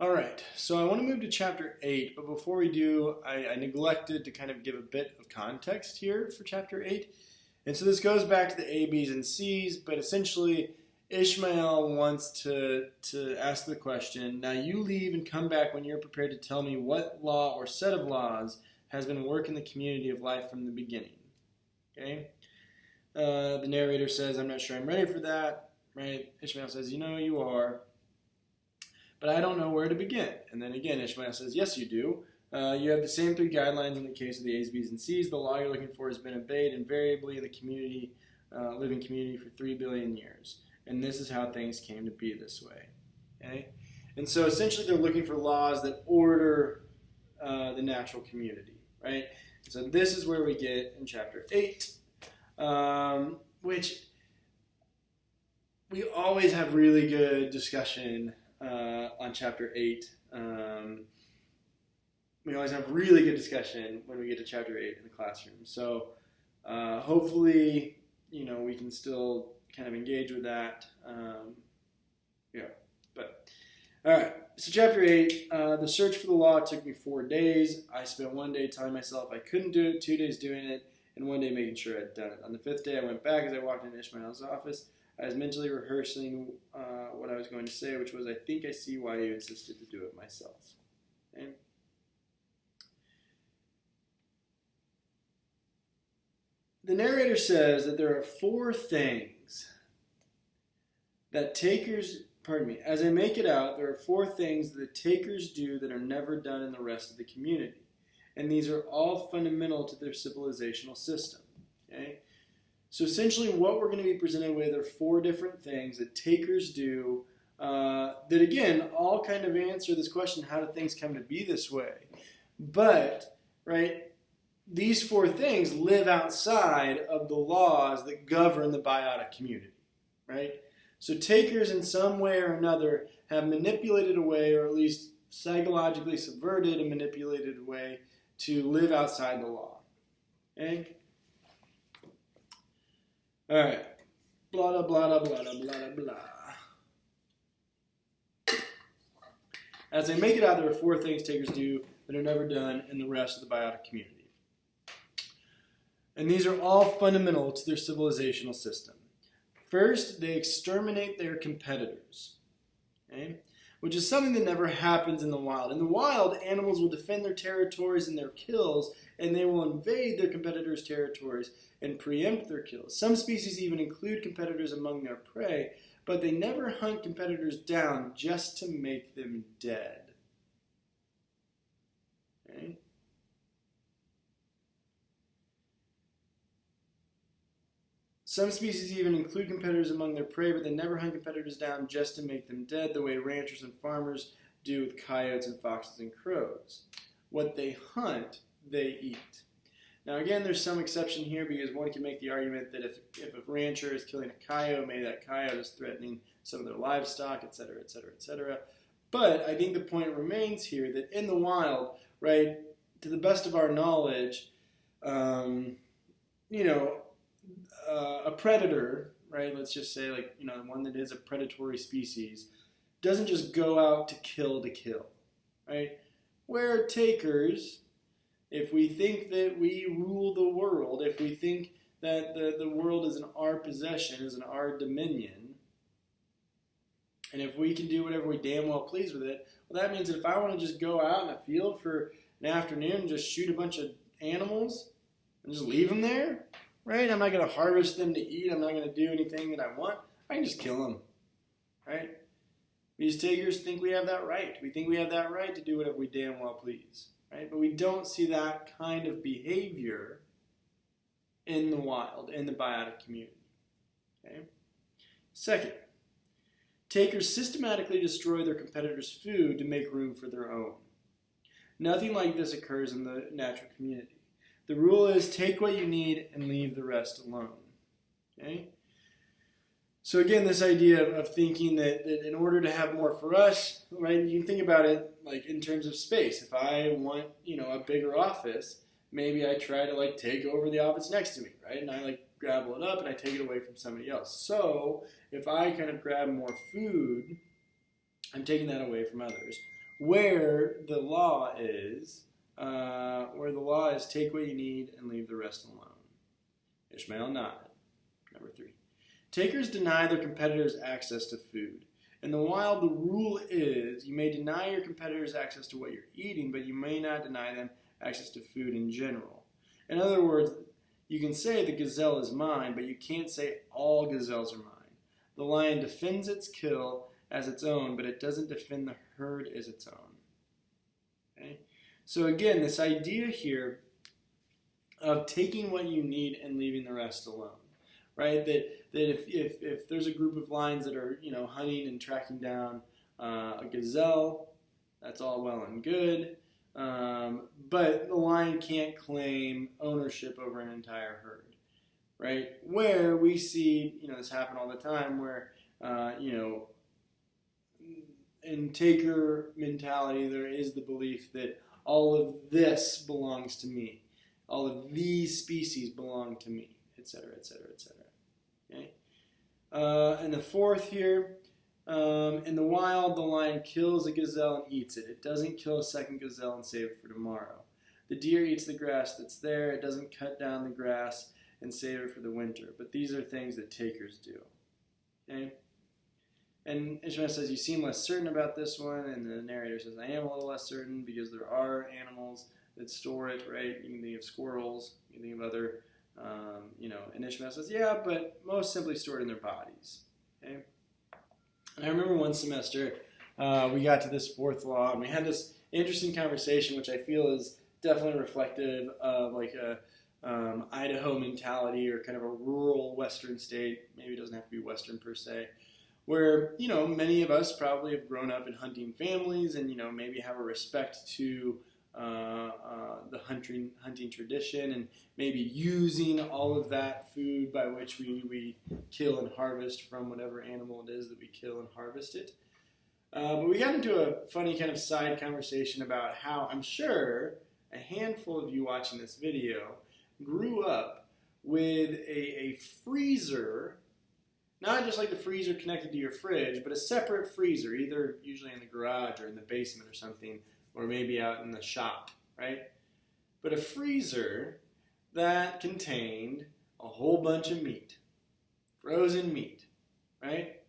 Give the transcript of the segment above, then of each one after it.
All right, so I want to move to chapter 8, but before we do, I neglected to kind of give a bit of context here for chapter 8. And so this goes back to the A, B's, and C's, but essentially Ishmael wants to ask the question, now you leave and come back when you're prepared to tell me what law or set of laws has been working the community of life from the beginning. Okay? The narrator says, I'm not sure I'm ready for that. Right? Ishmael says, you know you are. But I don't know where to begin. And then again, Ishmael says, yes, you do. You have the same three guidelines in the case of the A's, B's, and C's. The law you're looking for has been obeyed invariably in the community, living community for 3 billion years. And this is how things came to be this way. Okay? And so essentially they're looking for laws that order the natural community. Right? So this is where we get in chapter 8, which we always have really good discussion on chapter 8. We always have really good discussion when we get to chapter 8 in the classroom. So hopefully, we can still kind of engage with that. All right. So chapter 8, the search for the law took me 4 days. I spent 1 day telling myself I couldn't do it, 2 days doing it, and 1 day making sure I'd done it. On the 5th day, I went back as I walked into Ishmael's office. I was mentally rehearsing what I was going to say, which was, I think I see why you insisted to do it myself. Okay? The narrator says that there are 4 things that takers, as I make it out, there are 4 things that the takers do that are never done in the rest of the community. And these are all fundamental to their civilizational system. Okay? So essentially what we're going to be presented with are 4 different things that takers do that, again, all kind of answer this question, how do things come to be this way? But, right, these 4 things live outside of the laws that govern the biotic community, right? So takers in some way or another have manipulated a way, or at least psychologically subverted and manipulated a way to live outside the law. Okay? All right. Blah, blah, blah, blah, blah, blah, blah. As I make it out, there are 4 things takers do that are never done in the rest of the biotic community. And these are all fundamental to their civilizational system. First, they exterminate their competitors, okay? Which is something that never happens in the wild. In the wild, animals will defend their territories and their kills, and they will invade their competitors' territories and preempt their kills. Some species even include competitors among their prey, but they never hunt competitors down just to make them dead. Okay? Some species even include competitors among their prey, but they never hunt competitors down just to make them dead, the way ranchers and farmers do with coyotes and foxes and crows. What they hunt, they eat. Now again, there's some exception here because one can make the argument that if a rancher is killing a coyote, maybe that coyote is threatening some of their livestock, etc., etc., etc. But I think the point remains here that in the wild, right, to the best of our knowledge, a predator, right, let's just say one that is a predatory species, doesn't just go out to kill, right? Where takers, if we think that we rule the world, if we think that the world is in our possession, is in our dominion, and if we can do whatever we damn well please with it, well, that means that if I want to just go out in a field for an afternoon and just shoot a bunch of animals and just leave them there, right? I'm not going to harvest them to eat. I'm not going to do anything that I want. I can just kill them, right? These takers think we have that right. We think we have that right to do whatever we damn well please, right? But we don't see that kind of behavior in the wild, in the biotic community, okay? Second, takers systematically destroy their competitors' food to make room for their own. Nothing like this occurs in the natural community. The rule is take what you need and leave the rest alone. Okay? So again, this idea of thinking that in order to have more for us, right, you can think about it like in terms of space. If I want, a bigger office, maybe I try to take over the office next to me, right? And I gobble it up and I take it away from somebody else. So if I kind of grab more food, I'm taking that away from others. where the law is take what you need and leave the rest alone. Ishmael nodded. Number 3. Takers deny their competitors access to food. In the wild, the rule is you may deny your competitors access to what you're eating, but you may not deny them access to food in general. In other words, you can say the gazelle is mine, but you can't say all gazelles are mine. The lion defends its kill as its own, but it doesn't defend the herd as its own. Okay? So again, this idea here of taking what you need and leaving the rest alone, right? That if there's a group of lions that are hunting and tracking down a gazelle, that's all well and good, but the lion can't claim ownership over an entire herd, right? Where we see this happen all the time, where in taker mentality there is the belief that all of this belongs to me. All of these species belong to me, etc., etc., etc. Okay? And the fourth here, in the wild, the lion kills a gazelle and eats it. It doesn't kill a second gazelle and save it for tomorrow. The deer eats the grass that's there. It doesn't cut down the grass and save it for the winter. But these are things that takers do. Okay? And Ishmael says, you seem less certain about this one. And the narrator says, I am a little less certain because there are animals that store it, right? You can think of squirrels, you can think of other, and Ishmael says, yeah, but most simply store it in their bodies, okay? And I remember one semester, we got to this fourth law, and we had this interesting conversation, which I feel is definitely reflective of like a Idaho mentality or kind of a rural western state. Maybe it doesn't have to be western per se, where, many of us probably have grown up in hunting families and, maybe have a respect to the hunting tradition and maybe using all of that food by which we kill and harvest from whatever animal it is that we kill and harvest it. But we got into a funny kind of side conversation about how I'm sure a handful of you watching this video grew up with a freezer, not just like the freezer connected to your fridge, but a separate freezer, either usually in the garage or in the basement or something, or maybe out in the shop, right? But a freezer that contained a whole bunch of meat, frozen meat, right?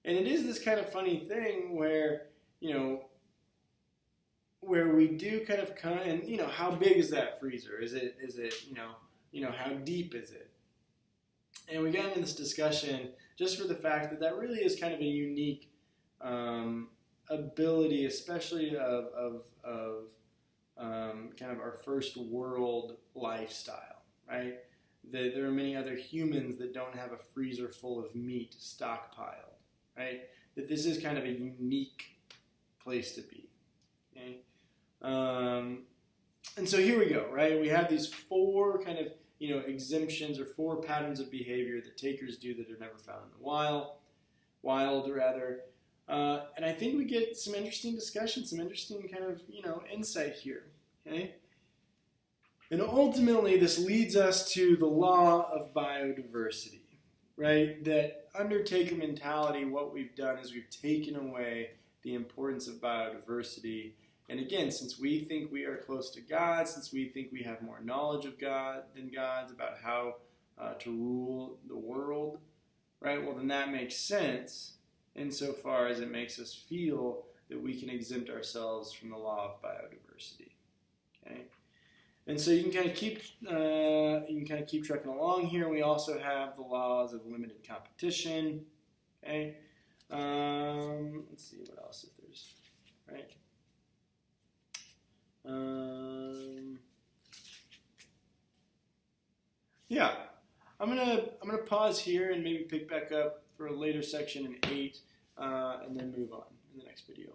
And it is this kind of funny thing where, where we do kind of and how big is that freezer? Is it how deep is it? And we got into this discussion just for the fact that really is kind of a unique ability, especially of kind of our first world lifestyle, right? That there are many other humans that don't have a freezer full of meat stockpiled, right? That this is kind of a unique place to be, okay? And so here we go, right? We have these 4 kind of, exemptions or 4 patterns of behavior that takers do that are never found in the wild, and I think we get some interesting discussion, some interesting kind of, insight here, okay? And ultimately, this leads us to the law of biodiversity, right? That under taker mentality, what we've done is we've taken away the importance of biodiversity. And again, since we think we are close to God, since we think we have more knowledge of God than God's about how to rule the world, right? Well, then that makes sense insofar as it makes us feel that we can exempt ourselves from the law of biodiversity. Okay, and so you can kind of keep trucking along here. We also have the laws of limited competition. Okay, let's see what else if there's right. Yeah, I'm gonna pause here and maybe pick back up for a later section in 8, and then move on in the next video.